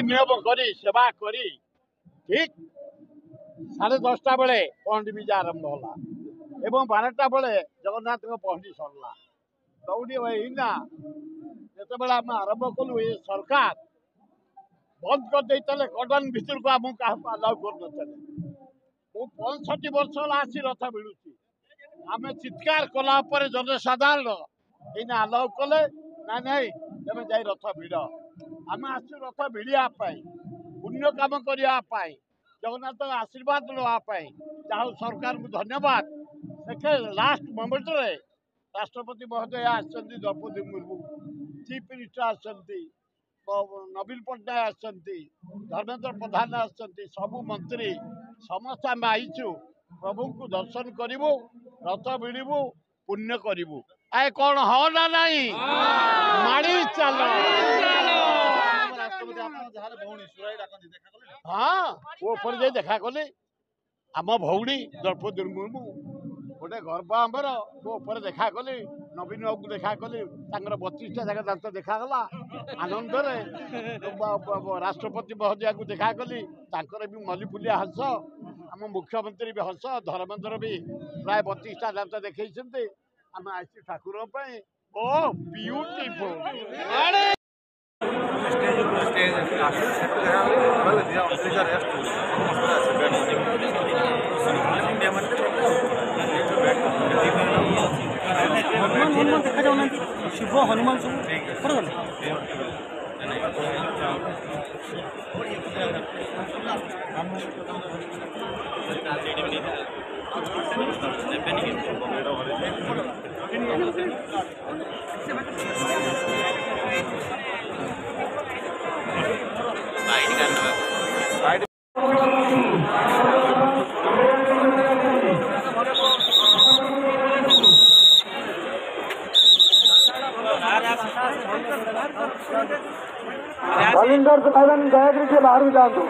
नियम करी सेवा करी ठीक 10:30 बेले पहंडी बीज आरंभ होला एवं 12टा बेले जगन्नाथ पहंडी सरला दौड़ी ना जिते आम आरंभ कलु ये सरकार बंद कर देते कटन भितर को आमको क्या अलाउ कर 65 वर्ष आसी रथ मिलू आम चित्कार कला जनसाधारण ये अलाउ कले ना नहीं तेज जा रथ भिड़ आम आस रथ भिड़ापी पुण्य कम करने जगन्नाथ आशीर्वाद नापी जहाँ सरकार को धन्यवाद देखे लास्ट मोमेंट रे राष्ट्रपति महोदय आसछन्ति द्रौपदी मुर्मू चीफ मिनिस्टर आसछन्ति नवीन पट्टनायक आसछन्ति धर्मेंद्र प्रधान आसछन्ति सबु मंत्री समस्त आम आईचु प्रभु को दर्शन करूँ रथ भिड़ू पुण्य करूँ आए कौन हो ना नहीं माड़ी चल हाँ वो ऊपर देखा कले आम भौणी द्रौपदी मुर्मू गोटे गर्व आमर वो ऊपर देखा कली नवीन बाबू को देखा कली 32टा जगह दांत देखागला आनंद राष्ट्रपति महोदय को देखा कली भी मल्लीफुलिया हस आम मुख्यमंत्री भी हस धर्मेंद्र भी प्राय 32टा दांत देखी आम आसी ठाकुर ओ ब्यूटीफुल हनुमान देखा जाऊना शिव हनुमान सब कलिंगर से मैदान गायत्री के बाहर जा दो